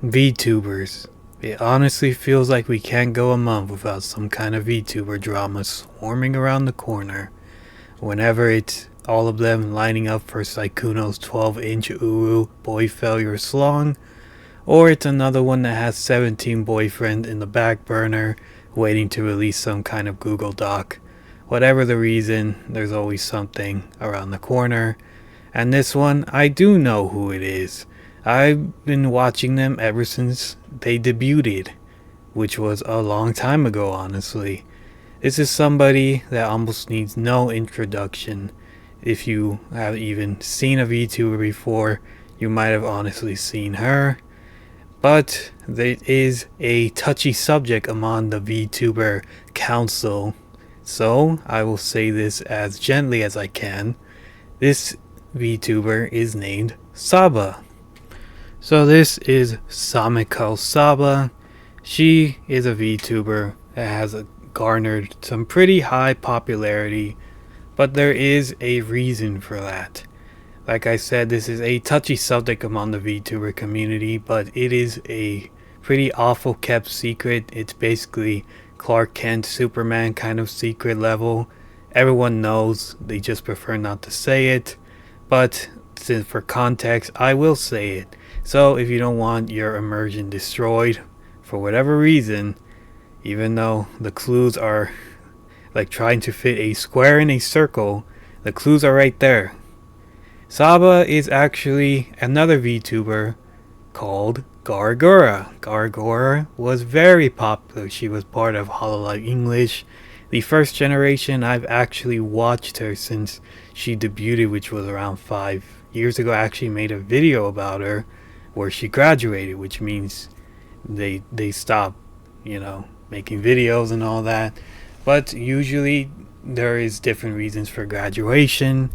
VTubers. It honestly feels like we can't go a month without some kind of VTuber drama swarming around the corner. Whenever it's all of them lining up for Saikuno's 12-inch Uru boy failure slong, or it's another one that has 17 boyfriend in the back burner waiting to release some kind of Google Doc. Whatever the reason, there's always something around the corner. And this one, I do know who it is. I've been watching them ever since they debuted, which was a long time ago, honestly. This is somebody that almost needs no introduction. If you have even seen a VTuber before, you might have honestly seen her. But it is a touchy subject among the VTuber council, so I will say this as gently as I can. This VTuber is named Saba. So this is Sameko Saba. She is a VTuber that has garnered some pretty high popularity, but there is a reason for that. Like I said, this is a touchy subject among the VTuber community, but it is a pretty awful kept secret. It's basically Clark Kent, Superman kind of secret level. Everyone knows, they just prefer not to say it. But since for context, I will say it. So if you don't want your immersion destroyed for whatever reason, even though the clues are like trying to fit a square in a circle, the clues are right there. Saba is actually another VTuber called Gargora. Gargora was very popular. She was part of Hololive English. The first generation, I've actually watched her since she debuted, which was around 5 years ago. I actually made a video about her where she graduated, which means they stopped, making videos and all that. But usually there is different reasons for graduation.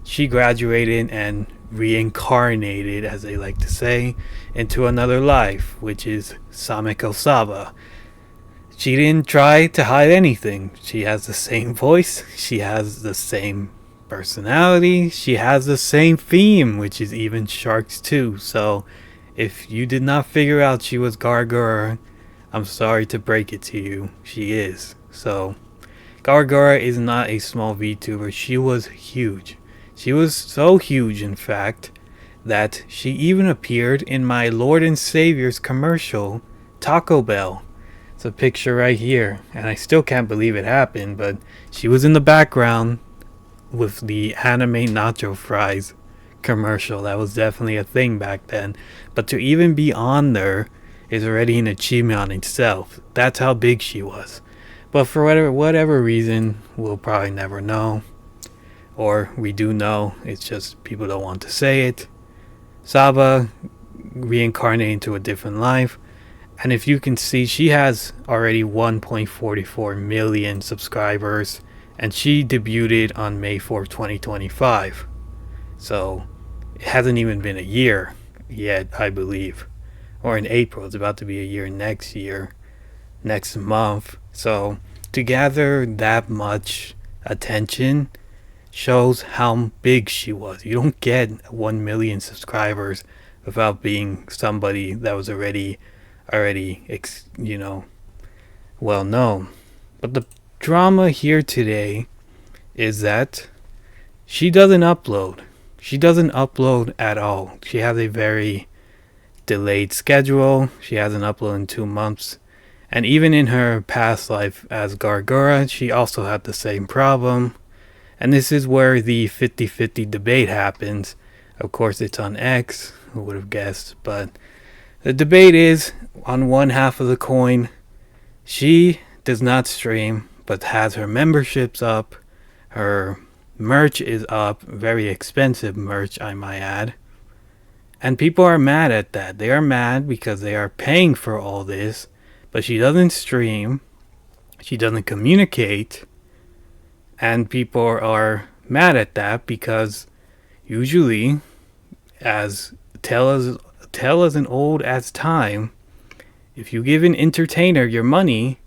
She graduated and reincarnated, as they like to say, into another life, which is Sameko Saba. She didn't try to hide anything. She has the same voice, she has the same personality, she has the same theme, which is even Sharks too. So if you did not figure out she was Gargora, I'm sorry to break it to you, she is. So Gargora is not a small VTuber. She was huge. She was so huge, in fact, that she even appeared in my Lord and Savior's commercial, Taco Bell. It's a picture right here, and I still can't believe it happened, but she was in the background with the anime nacho fries commercial. That was definitely a thing back then. But to even be on there is already an achievement on itself. That's how big she was. But for whatever reason, we'll probably never know. Or we do know, it's just people don't want to say it. Saba reincarnated into a different life. And if you can see, she has already 1.44 million subscribers. And she debuted on May 4th, 2025. So it hasn't even been a year yet, I believe. Or in April, it's about to be a year next month. So to gather that much attention shows how big she was. You don't get 1 million subscribers without being somebody that was already well known. But the drama here today is that she doesn't upload. She doesn't upload at all. She has a very delayed schedule. She hasn't uploaded in 2 months. And even in her past life as Gargora, she also had the same problem. And this is where the 50-50 debate happens. Of course, it's on X. Who would have guessed? But the debate is, on one half of the coin, she does not stream, but has her memberships up. Her merch is up. Very expensive merch, I might add. And people are mad at that. They are mad because they are paying for all this. But she doesn't stream. She doesn't communicate. And people are mad at that because usually, as tell as an old as time, if you give an entertainer your money,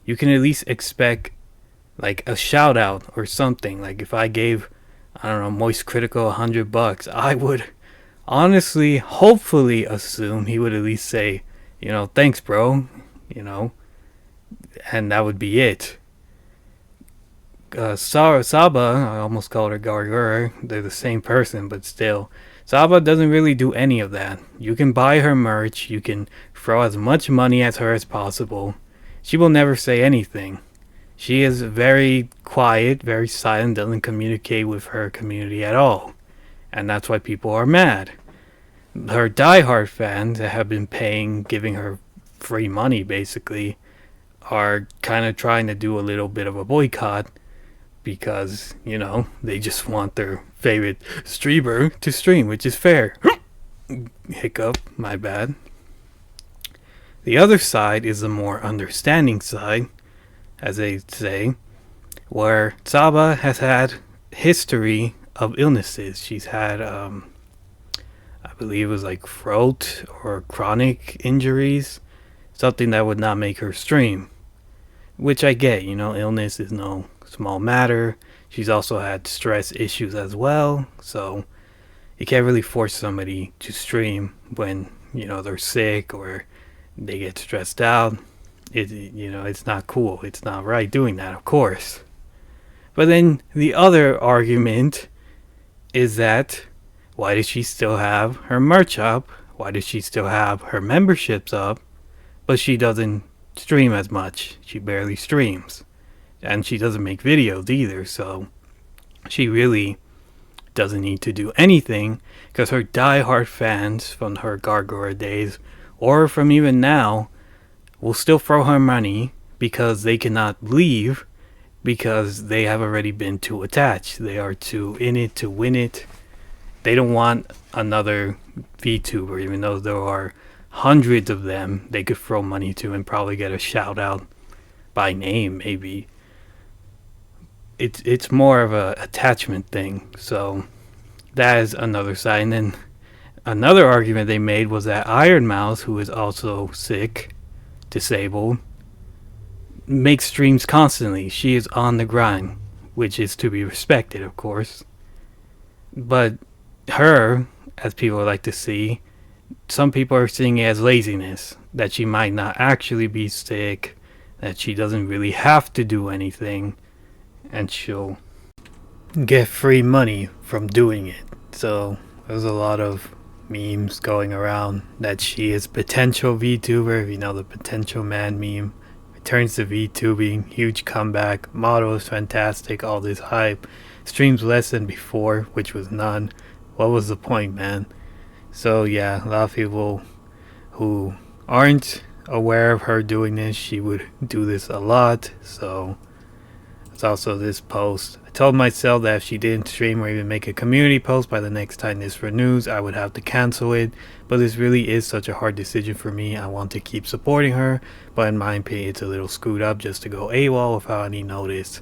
you can at least expect like a shout out or something. Like if I gave, I don't know, Moist Critical $100, I would honestly, hopefully assume he would at least say, thanks, bro, you know, and that would be it. Saba, I almost called her Gargora, they're the same person, but still. Saba doesn't really do any of that. You can buy her merch, you can throw as much money at her as possible. She will never say anything. She is very quiet, very silent, doesn't communicate with her community at all. And that's why people are mad. Her diehard fans that have been paying, giving her free money basically, are kind of trying to do a little bit of a boycott because, they just want their favorite streamer to stream, which is fair. Hiccup, my bad. The other side is the more understanding side, as they say, where Saba has had history of illnesses. She's had, I believe it was like throat or chronic injuries, something that would not make her stream. Which I get, illness is no small matter. She's also had stress issues as well, so you can't really force somebody to stream when, they're sick or they get stressed out. It's not cool. It's not right doing that, of course. But then the other argument is that why does she still have her merch up? Why does she still have her memberships up? But she doesn't stream as much. She barely streams. And she doesn't make videos either, so she really doesn't need to do anything because her diehard fans from her Gargora days or from even now will still throw her money because they cannot leave because they have already been too attached. They are too in it to win it. They don't want another VTuber, even though there are hundreds of them they could throw money to and probably get a shout out by name, maybe. It's more of a attachment thing, so that is another side. And then another argument they made was that Iron Mouse, who is also sick, disabled, makes streams constantly. She is on the grind, which is to be respected, of course. But her, as people like to see, some people are seeing it as laziness, that she might not actually be sick, that she doesn't really have to do anything, and she'll get free money from doing it. So there's a lot of memes going around that she is potential VTuber, the potential man meme. Returns to VTubing, huge comeback, model is fantastic, all this hype, streams less than before, which was none. What was the point, man? So yeah, a lot of people who aren't aware of her doing this, she would do this a lot, so it's also this post. I told myself that if she didn't stream or even make a community post by the next time this renews, I would have to cancel it, but this really is such a hard decision for me. I want to keep supporting her, but in my opinion it's a little screwed up just to go AWOL without any notice.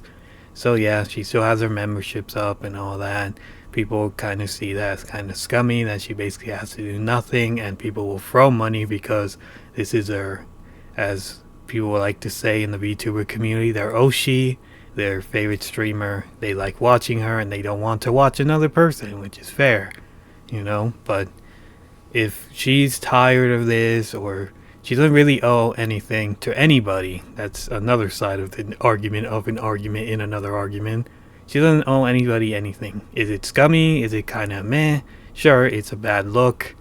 So yeah, she still has her memberships up and all that. People kind of see that as kind of scummy, that she basically has to do nothing, and people will throw money because this is her, as people like to say in the VTuber community, their Oshi, their favorite streamer. They like watching her and they don't want to watch another person, which is fair, but if she's tired of this or she doesn't really owe anything to anybody, that's another side of an argument in another argument. She doesn't owe anybody anything. Is it scummy? Is it kind of meh? Sure, it's a bad look,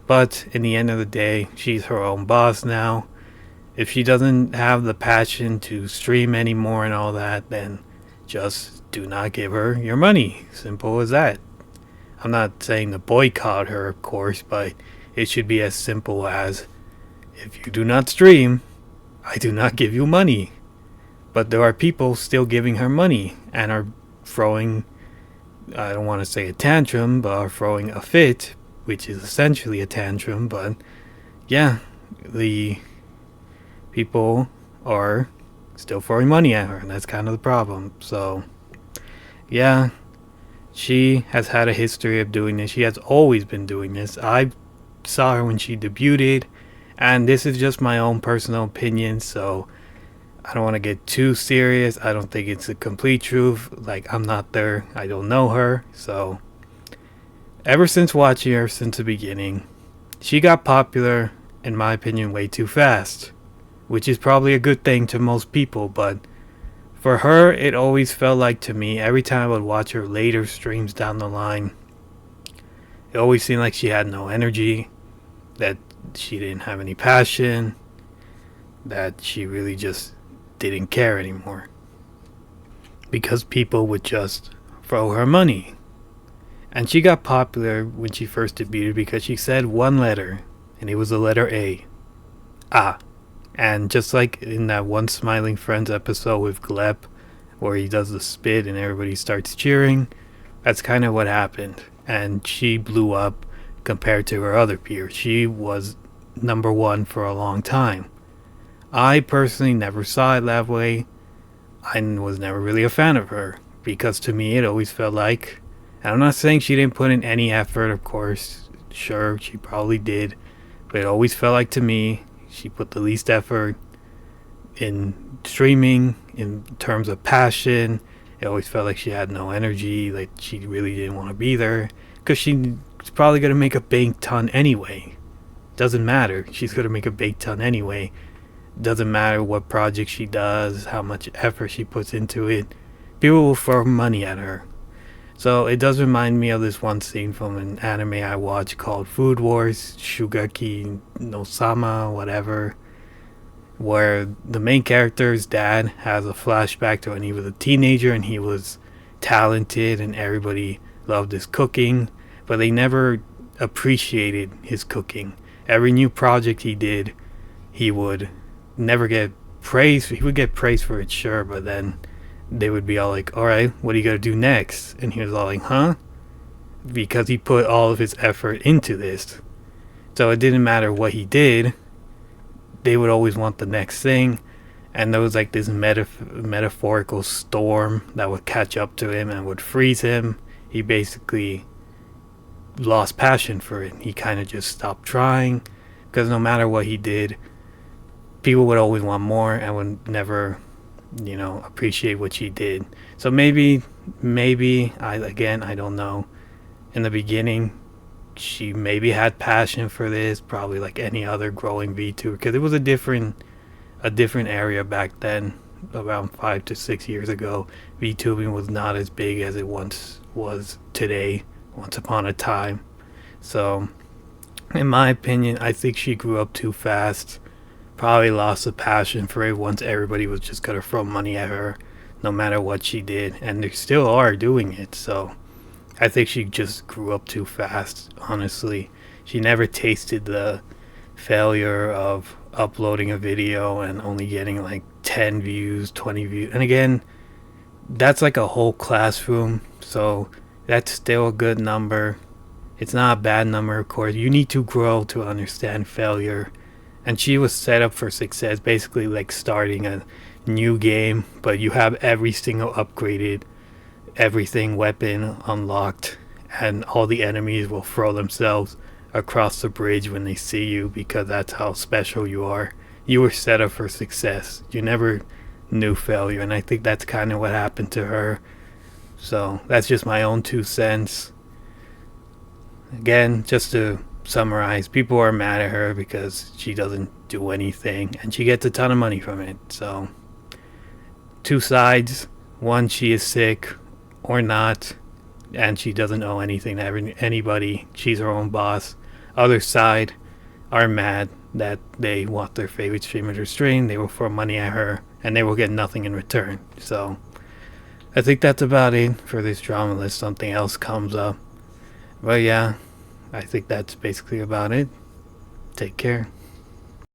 but in the end of the day, she's her own boss now. If she doesn't have the passion to stream anymore and all that, then just do not give her your money. Simple as that. I'm not saying to boycott her, of course, but it should be as simple as, if you do not stream, I do not give you money. But there are people still giving her money and are throwing, I don't want to say a tantrum, but are throwing a fit, which is essentially a tantrum. But yeah, the people are still throwing money at her, and that's kind of the problem. So yeah, she has had a history of doing this. She has always been doing this. I saw her when she debuted, and this is just my own personal opinion, so I don't want to get too serious. I don't think it's the complete truth. Like, I'm not there. I don't know her. So ever since watching her since the beginning, she got popular, in my opinion, way too fast, which is probably a good thing to most people, but for her, it always felt like, to me, every time I would watch her later streams down the line, it always seemed like she had no energy, that she didn't have any passion, that she really just didn't care anymore. Because people would just throw her money. And she got popular when she first debuted because she said one letter, and it was the letter A. Ah. And just like in that one Smiling Friends episode with Gleb, where he does the spit and everybody starts cheering, that's kind of what happened. And she blew up compared to her other peers. She was number one for a long time. I personally never saw it that way. I was never really a fan of her, because to me it always felt like, and I'm not saying she didn't put in any effort, of course, sure, she probably did, but it always felt like, to me, she put the least effort in streaming, in terms of passion. It always felt like she had no energy, like she really didn't want to be there, because she's probably going to make a big ton anyway. Doesn't matter, she's going to make a big ton anyway. Doesn't matter what project she does, how much effort she puts into it. People will throw money at her. So it does remind me of this one scene from an anime I watched called Food Wars, Shugeki no Sama, whatever, where the main character's dad has a flashback to when he was a teenager and he was talented and everybody loved his cooking, but they never appreciated his cooking. Every new project he did, he would never get praise. He would get praise for it, sure, but then they would be all like, alright, what are you gonna do next? And he was all like, huh? Because he put all of his effort into this. So it didn't matter what he did, they would always want the next thing. And there was like this metaphorical storm that would catch up to him and would freeze him. He basically lost passion for it. He kind of just stopped trying, because no matter what he did, people would always want more and would never, appreciate what she did. So maybe I don't know. In the beginning, she maybe had passion for this, probably like any other growing VTuber, because it was a different area back then. Around 5 to 6 years ago, VTubing was not as big as it once was today, once upon a time. So, in my opinion, I think she grew up too fast. Probably lost the passion for it once everybody was just gonna throw money at her no matter what she did, and they still are doing it. So I think she just grew up too fast, honestly. She never tasted the failure of uploading a video and only getting like 10 views, 20 views. And again, that's like a whole classroom, so that's still a good number. It's not a bad number, of course. You need to grow to understand failure. And she was set up for success, basically like starting a new game, but you have every single upgraded, everything weapon unlocked, and all the enemies will throw themselves across the bridge when they see you, because that's how special you are. You were set up for success. You never knew failure, and I think that's kind of what happened to her. So that's just my own 2 cents. Again, just to summarize, people are mad at her because she doesn't do anything and she gets a ton of money from it. So 2 sides. One, she is sick or not, and she doesn't owe anything to anybody. She's her own boss. Other side are mad that they want their favorite streamer to stream. They will throw money at her and they will get nothing in return. So I think that's about it for this drama, unless something else comes up. But yeah, I think that's basically about it. Take care.